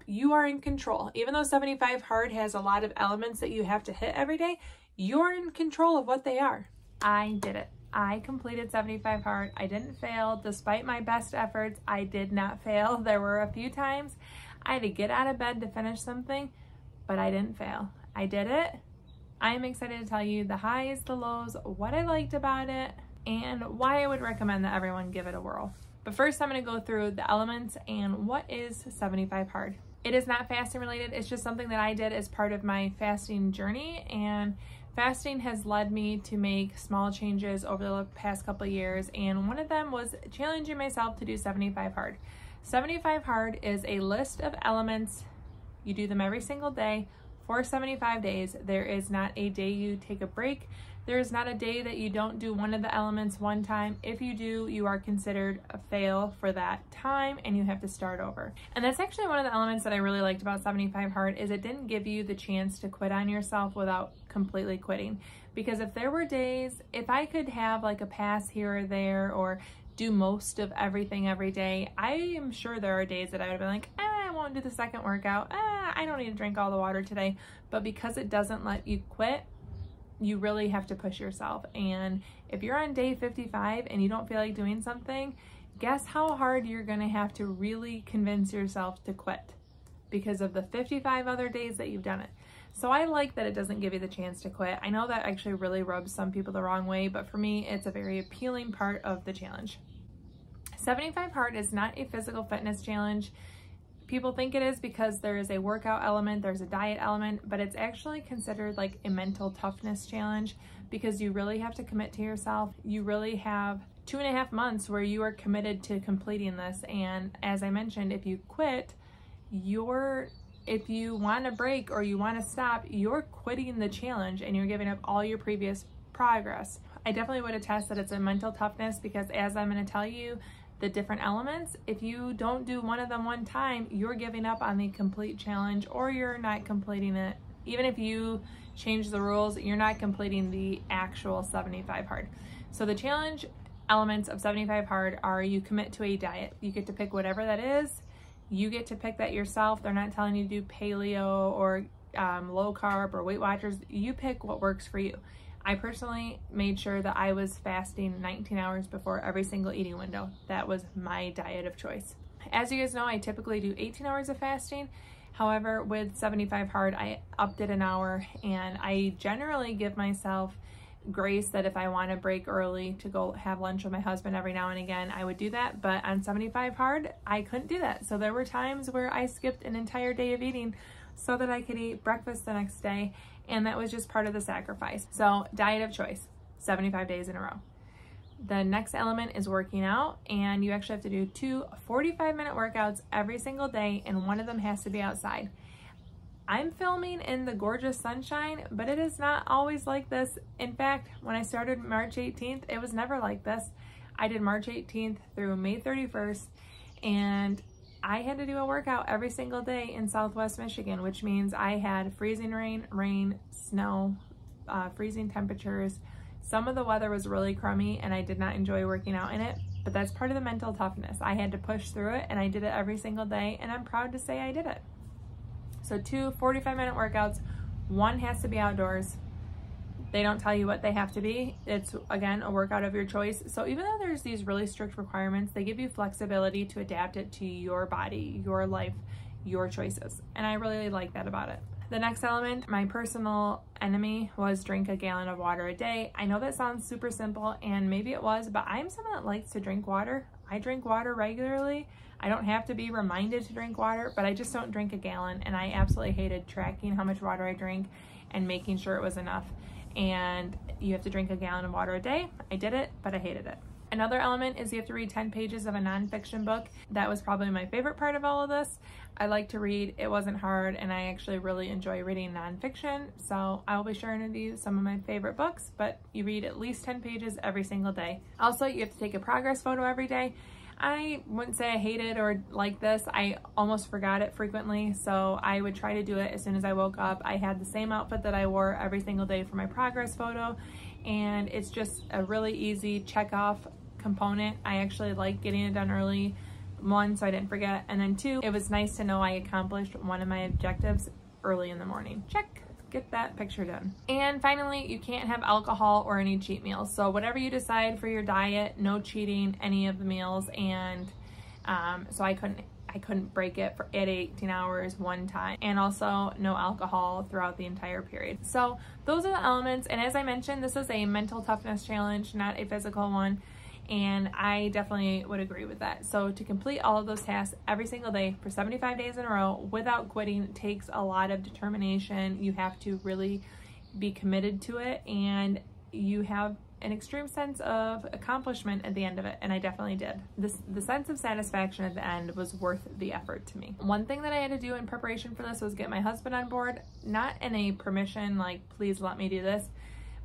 You are in control. Even though 75 hard has a lot of elements that you have to hit every day, you're in control of what they are. I did it. I completed 75 hard. I didn't fail. Despite my best efforts, I did not fail. There were a few times I had to get out of bed to finish something, but I didn't fail. I did it. I'm excited to tell you the highs, the lows, what I liked about it, and why I would recommend that everyone give it a whirl. But first, I'm going to go through the elements and what is 75 hard. It is not fasting related. It's just something that I did as part of my fasting journey, and fasting has led me to make small changes over the past couple of years, and one of them was challenging myself to do 75 hard. 75 hard is a list of elements. You do them every single day for 75 days. There is not a day you take a break. There is not a day that you don't do one of the elements one time. If you do, you are considered a fail for that time and you have to start over. And that's actually one of the elements that I really liked about 75 hard is it didn't give you the chance to quit on yourself without completely quitting. Because if there were days, if I could have like a pass here or there or do most of everything every day, I am sure there are days that I would have been like, I won't do the second workout. I don't need to drink all the water today. But because it doesn't let you quit, you really have to push yourself. And if you're on day 55 and you don't feel like doing something, guess how hard you're gonna have to really convince yourself to quit because of the 55 other days that you've done it. So I like that it doesn't give you the chance to quit. I know that actually really rubs some people the wrong way, but for me, it's a very appealing part of the challenge. 75 hard is not a physical fitness challenge. People think it is because there is a workout element, there's a diet element, but it's actually considered like a mental toughness challenge because you really have to commit to yourself. You really have 2.5 months where you are committed to completing this. And as I mentioned, if you quit, if you want to break or you want to stop, you're quitting the challenge and you're giving up all your previous progress. I definitely would attest that it's a mental toughness because as I'm going to tell you, the different elements, if you don't do one of them one time, you're giving up on the complete challenge or you're not completing it. Even if you change the rules, you're not completing the actual 75 hard. So the challenge elements of 75 hard are you commit to a diet. You get to pick whatever that is. You get to pick that yourself. They're not telling you to do paleo or low carb or Weight Watchers. You pick what works for you. I personally made sure that I was fasting 19 hours before every single eating window. That was my diet of choice. As you guys know, I typically do 18 hours of fasting. However, with 75 hard, I upped it an hour, and I generally give myself grace that if I want to break early to go have lunch with my husband every now and again, I would do that. But on 75 hard, I couldn't do that. So there were times where I skipped an entire day of eating so that I could eat breakfast the next day. And that was just part of the sacrifice. So diet of choice, 75 days in a row. The next element is working out, and you actually have to do 2 45-minute workouts every single day, and one of them has to be outside. I'm filming in the gorgeous sunshine, but it is not always like this. In fact, when I started March 18th, it was never like this. I did March 18th through May 31st, and I had to do a workout every single day in Southwest Michigan, which means I had freezing rain, snow, freezing temperatures. Some of the weather was really crummy and I did not enjoy working out in it, but that's part of the mental toughness. I had to push through it and I did it every single day, and I'm proud to say I did it. So 2 45-minute workouts, one has to be outdoors. They don't tell you what they have to be. It's, again, a workout of your choice. So even though there's these really strict requirements, they give you flexibility to adapt it to your body, your life, your choices. And I really like that about it. The next element, my personal enemy, was drink a gallon of water a day. I know that sounds super simple, and maybe it was, but I'm someone that likes to drink water. I drink water regularly. I don't have to be reminded to drink water, but I just don't drink a gallon. And I absolutely hated tracking how much water I drink and making sure it was enough. And you have to drink a gallon of water a day. I did it, but I hated it. Another element is you have to read 10 pages of a nonfiction book. That was probably my favorite part of all of this. I like to read. It wasn't hard, and I actually really enjoy reading nonfiction. So I will be sharing with you some of my favorite books, but you read at least 10 pages every single day. Also, you have to take a progress photo every day. I wouldn't say I hate it or like this. I almost forgot it frequently, so I would try to do it as soon as I woke up. I had the same outfit that I wore every single day for my progress photo, and it's just a really easy check off component. I actually like getting it done early, one, so I didn't forget. And then two, it was nice to know I accomplished one of my objectives early in the morning. Check. Get that picture done. And finally, you can't have alcohol or any cheat meals. So whatever you decide for your diet, no cheating any of the meals. And so I couldn't break it at 18 hours one time, and also no alcohol throughout the entire period. So those are the elements. And as I mentioned, this is a mental toughness challenge, not a physical one. And I definitely would agree with that. So to complete all of those tasks every single day for 75 days in a row without quitting takes a lot of determination. You have to really be committed to it, and you have an extreme sense of accomplishment at the end of it, and I definitely did. The sense of satisfaction at the end was worth the effort to me. One thing that I had to do in preparation for this was get my husband on board, not in a permission, like, please let me do this,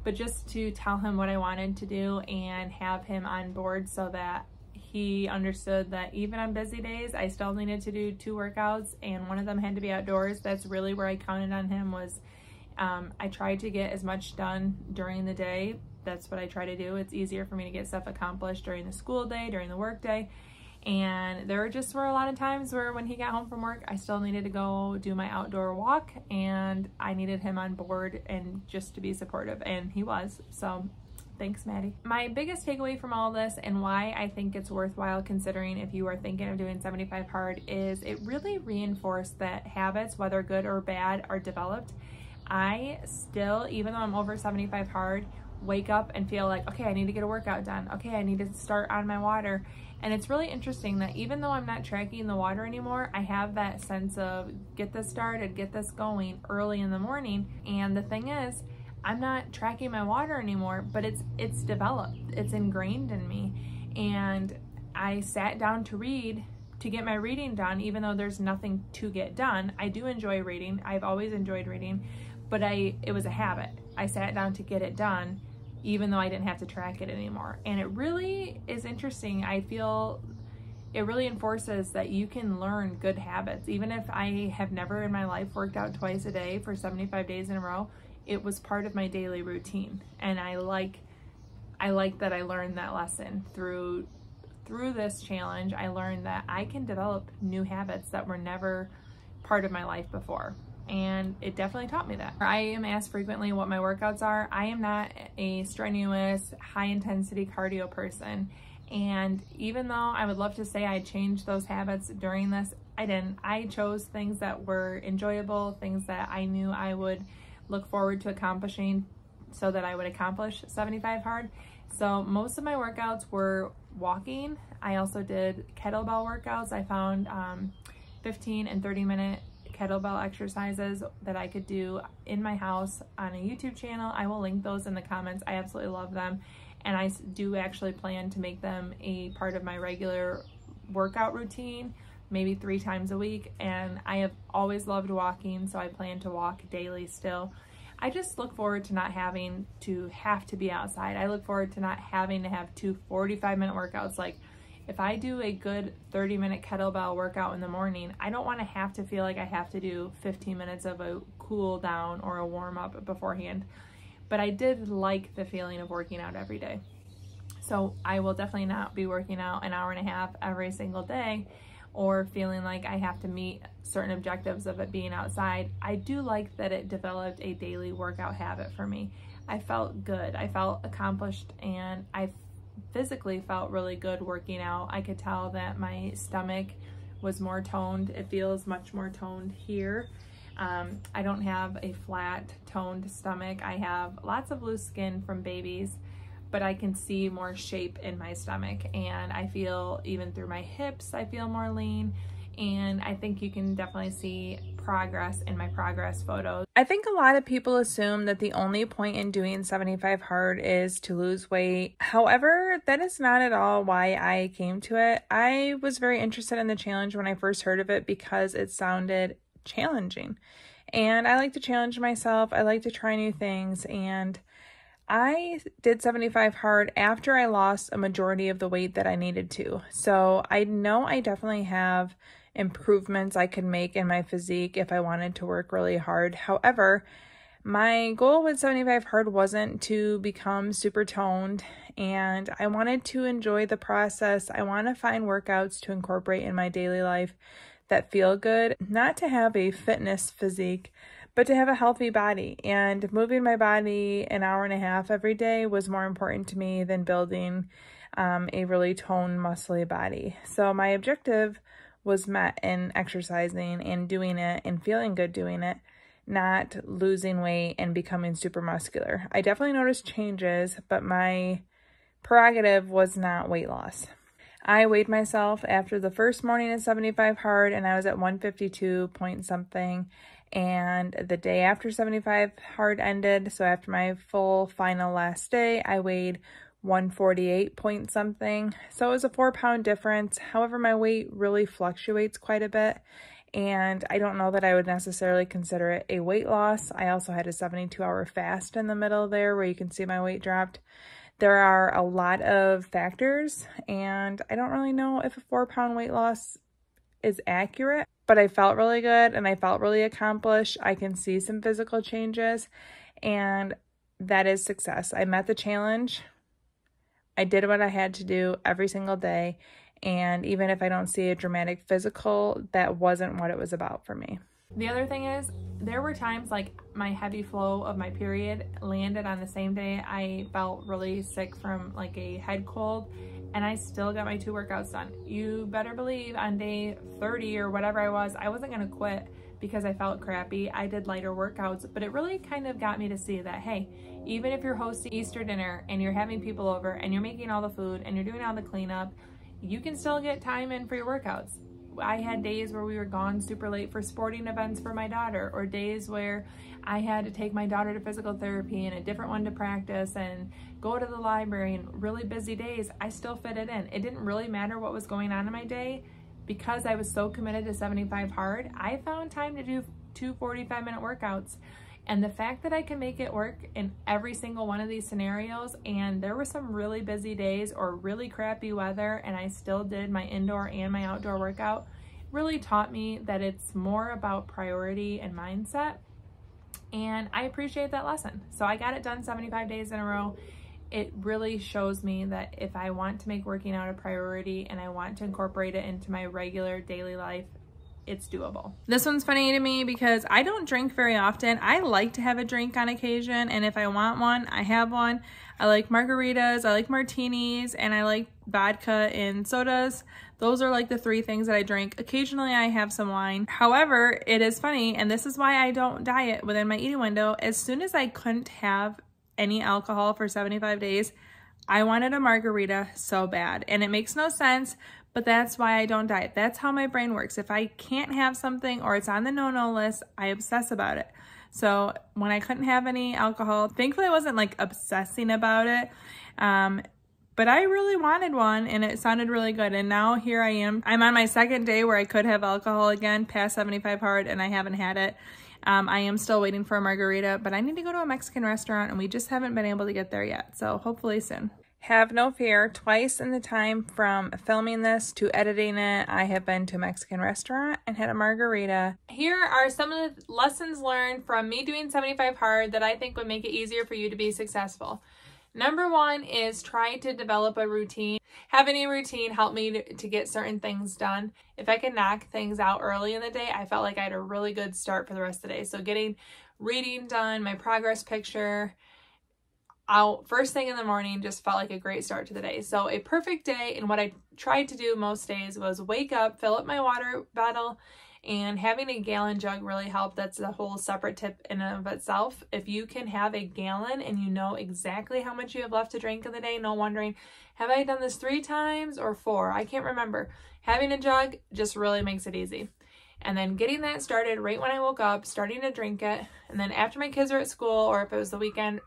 but just to tell him what I wanted to do and have him on board so that he understood that even on busy days, I still needed to do 2 workouts, and one of them had to be outdoors. That's really where I counted on him. Was I tried to get as much done during the day. That's what I try to do. It's easier for me to get stuff accomplished during the school day, during the work day. And there just were a lot of times where when he got home from work, I still needed to go do my outdoor walk, and I needed him on board and just to be supportive, and he was. So thanks, Maddie. My biggest takeaway from all this, and why I think it's worthwhile considering if you are thinking of doing 75 hard, is it really reinforced that habits, whether good or bad, are developed. I still, even though I'm over 75 hard, wake up and feel like, okay, I need to get a workout done. Okay, I need to start on my water. And it's really interesting that even though I'm not tracking the water anymore, I have that sense of get this started, get this going early in the morning. And the thing is, I'm not tracking my water anymore, but it's developed, it's ingrained in me. And I sat down to read, to get my reading done, even though there's nothing to get done. I do enjoy reading. I've always enjoyed reading, but it was a habit. I sat down to get it done, even though I didn't have to track it anymore. And it really is interesting. I feel it really enforces that you can learn good habits. Even if I have never in my life worked out twice a day for 75 days in a row, it was part of my daily routine. And I like that I learned that lesson through this challenge. I learned that I can develop new habits that were never part of my life before. And it definitely taught me that. I am asked frequently what my workouts are. I am not a strenuous, high-intensity cardio person. And even though I would love to say I changed those habits during this, I didn't. I chose things that were enjoyable, things that I knew I would look forward to accomplishing so that I would accomplish 75 hard. So most of my workouts were walking. I also did kettlebell workouts. I found 15 and 30-minute kettlebell exercises that I could do in my house on a YouTube channel. I will link those in the comments. I absolutely love them, and I do actually plan to make them a part of my regular workout routine, maybe 3 times a week. And I have always loved walking, so I plan to walk daily still. I just look forward to not having to be outside. I look forward to not having to have 2 45-minute workouts. Like, if I do a good 30-minute kettlebell workout in the morning, I don't want to have to feel like I have to do 15 minutes of a cool down or a warm up beforehand. But I did like the feeling of working out every day. So I will definitely not be working out an hour and a half every single day, or feeling like I have to meet certain objectives of it being outside. I do like that it developed a daily workout habit for me. I felt good. I felt accomplished, and I physically felt really good working out. I could tell that my stomach was more toned. It feels much more toned here. I don't have a flat toned stomach. I have lots of loose skin from babies, but I can see more shape in my stomach, and I feel, even through my hips, I feel more lean. And I think you can definitely see progress in my progress photos. I think a lot of people assume that the only point in doing 75 hard is to lose weight. However, that is not at all why I came to it. I was very interested in the challenge when I first heard of it because it sounded challenging. And I like to challenge myself. I like to try new things. And I did 75 hard after I lost a majority of the weight that I needed to. So I know I definitely have improvements I could make in my physique if I wanted to work really hard. However, My goal with 75 hard wasn't to become super toned, and I wanted to enjoy the process. I want to find workouts to incorporate in my daily life that feel good, not to have a fitness physique, but to have a healthy body. And moving my body an hour and a half every day was more important to me than building a really toned, muscly body. So my objective was met in exercising and doing it and feeling good doing it, not losing weight and becoming super muscular. I definitely noticed changes, but my prerogative was not weight loss. I weighed myself after the first morning of 75 hard, and I was at 152 point something. And the day after 75 hard ended, so after my full final last day, I weighed 148 point something. So it was a 4-pound difference. However, my weight really fluctuates quite a bit, and I don't know that I would necessarily consider it a weight loss. I also had a 72-hour fast in the middle there where you can see my weight dropped. There are a lot of factors, and I don't really know if a 4-pound weight loss is accurate, but I felt really good and I felt really accomplished. I can see some physical changes, and that is success. I met the challenge. I did what I had to do every single day. And even if I don't see a dramatic physical, that wasn't what it was about for me. The other thing is, there were times like my heavy flow of my period landed on the same day. I felt really sick from like a head cold, and I still got my 2 workouts done. You better believe on day 30 or whatever I wasn't gonna quit because I felt crappy. I did lighter workouts, but it really kind of got me to see that, hey, even if you're hosting Easter dinner and you're having people over and you're making all the food and you're doing all the cleanup, you can still get time in for your workouts. I had days where we were gone super late for sporting events for my daughter, or days where I had to take my daughter to physical therapy and a different one to practice and go to the library, and really busy days. I still fit it in. It didn't really matter what was going on in my day because I was so committed to 75 hard. I found time to do 2 45-minute workouts. And the fact that I can make it work in every single one of these scenarios, and there were some really busy days or really crappy weather, and I still did my indoor and my outdoor workout, really taught me that it's more about priority and mindset. And I appreciate that lesson. So I got it done 75 days in a row. It really shows me that if I want to make working out a priority and I want to incorporate it into my regular daily life, it's doable. This one's funny to me because I don't drink very often. I like to have a drink on occasion, and if I want one, I have one. I like margaritas, I like martinis, and I like vodka and sodas. Those are like the 3 things that I drink. Occasionally I have some wine. However, it is funny, and this is why I don't diet within my eating window. As soon as I couldn't have any alcohol for 75 days, I wanted a margarita so bad. And it makes no sense, but that's why I don't diet. That's how my brain works. If I can't have something or it's on the no-no list, I obsess about it. So when I couldn't have any alcohol, thankfully I wasn't like obsessing about it, but I really wanted one and it sounded really good. And now here I am. I'm on my 2nd day where I could have alcohol again, past 75 hard, and I haven't had it. I am still waiting for a margarita, but I need to go to a Mexican restaurant and we just haven't been able to get there yet. So hopefully soon. Have no fear, twice in the time from filming this to editing it, I have been to a Mexican restaurant and had a margarita. Here are some of the lessons learned from me doing 75 hard that I think would make it easier for you to be successful. Number 1 is try to develop a routine. Having a routine helped me to get certain things done. If I could knock things out early in the day, I felt like I had a really good start for the rest of the day. So getting reading done, my progress picture out first thing in the morning just felt like a great start to the day. So a perfect day, and what I tried to do most days was wake up, fill up my water bottle, and having a gallon jug really helped. That's a whole separate tip in and of itself. If you can have a gallon and you know exactly how much you have left to drink in the day, no wondering, have I done this 3 times or 4? I can't remember. Having a jug just really makes it easy. And then getting that started right when I woke up, starting to drink it. And then after my kids are at school, or if it was the weekend,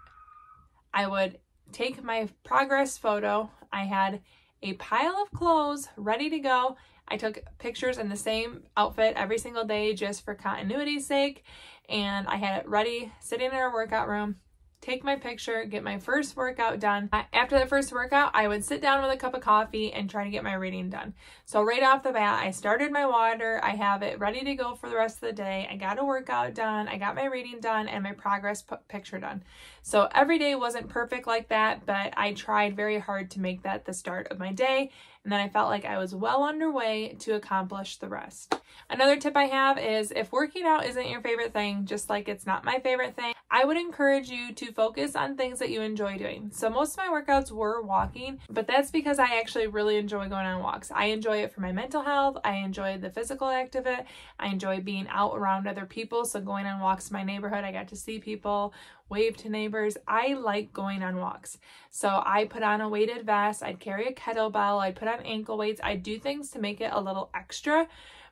I would take my progress photo. I had a pile of clothes ready to go. I took pictures in the same outfit every single day just for continuity's sake. And I had it ready, sitting in our workout room, take my picture, get my first workout done. After the first workout, I would sit down with a cup of coffee and try to get my reading done. So right off the bat, I started my water. I have it ready to go for the rest of the day. I got a workout done. I got my reading done and my progress picture done. So every day wasn't perfect like that, but I tried very hard to make that the start of my day. And then I felt like I was well underway to accomplish the rest. Another tip I have is if working out isn't your favorite thing, just like it's not my favorite thing, I would encourage you to focus on things that you enjoy doing. So most of my workouts were walking, but that's because I actually really enjoy going on walks. I enjoy it for my mental health. I enjoy the physical act of it. I enjoy being out around other people. So going on walks in my neighborhood, I got to see people, wave to neighbors. I like going on walks. So I put on a weighted vest. I'd carry a kettlebell. I'd put on ankle weights. I'd do things to make it a little extra,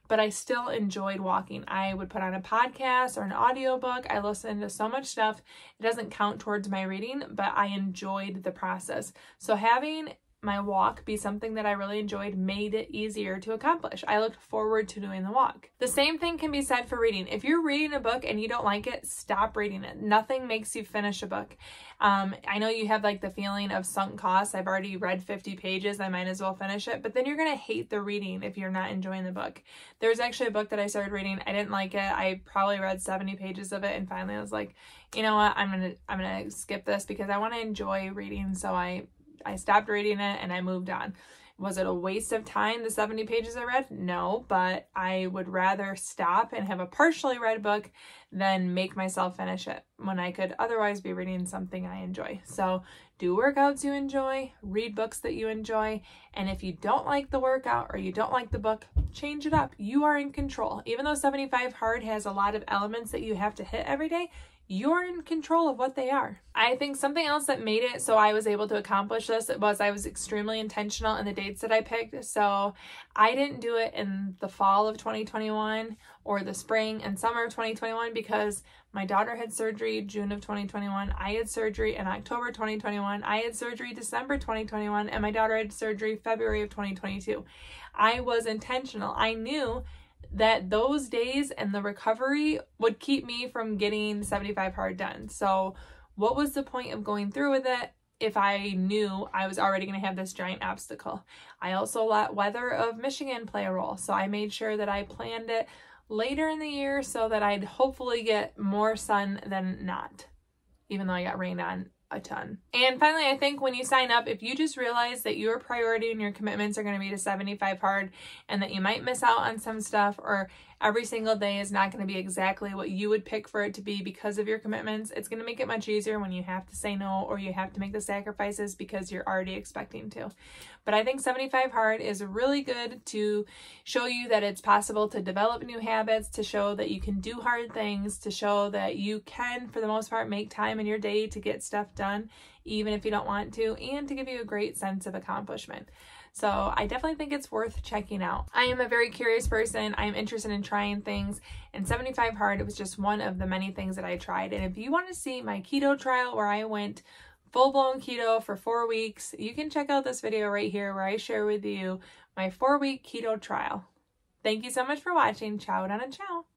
but I still enjoyed walking. I would put on a podcast or an audiobook. I listened to so much stuff. It doesn't count towards my reading, but I enjoyed the process. So having my walk be something that I really enjoyed made it easier to accomplish. I looked forward to doing the walk. The same thing can be said for reading. If you're reading a book and you don't like it, stop reading it. Nothing makes you finish a book. I know you have like the feeling of sunk costs. I've already read 50 pages. I might as well finish it. But then you're going to hate the reading if you're not enjoying the book. There's actually a book that I started reading. I didn't like it. I probably read 70 pages of it. And finally I was like, you know what? I'm going to skip this because I want to enjoy reading. So I stopped reading it and I moved on. Was it a waste of time, the 70 pages I read? No, but I would rather stop and have a partially read book than make myself finish it when I could otherwise be reading something I enjoy. So do workouts you enjoy, read books that you enjoy, and if you don't like the workout or you don't like the book, change it up. You are in control. Even though 75 Hard has a lot of elements that you have to hit every day, you're in control of what they are. I think something else that made it so I was able to accomplish this was I was extremely intentional in the dates that I picked. So I didn't do it in the fall of 2021 or the spring and summer of 2021 because my daughter had surgery June of 2021. I had surgery in October 2021. I had surgery December 2021, and my daughter had surgery February of 2022. I was intentional. I knew that those days and the recovery would keep me from getting 75 Hard done. So what was the point of going through with it if I knew I was already going to have this giant obstacle? I also let weather of Michigan play a role. So I made sure that I planned it later in the year so that I'd hopefully get more sun than not, even though I got rained on a ton. And finally, I think when you sign up, if you just realize that your priority and your commitments are going to be to 75 Hard and that you might miss out on some stuff, or every single day is not going to be exactly what you would pick for it to be because of your commitments, it's going to make it much easier when you have to say no or you have to make the sacrifices because you're already expecting to. But I think 75 Hard is really good to show you that it's possible to develop new habits, to show that you can do hard things, to show that you can, for the most part, make time in your day to get stuff done, even if you don't want to, and to give you a great sense of accomplishment. So I definitely think it's worth checking out. I am a very curious person. I am interested in trying things, and 75 Hard, it was just one of the many things that I tried. And if you want to see my keto trial where I went full-blown keto for 4 weeks, you can check out this video right here where I share with you my 4-week keto trial. Thank you so much for watching. Ciao, Donna, ciao.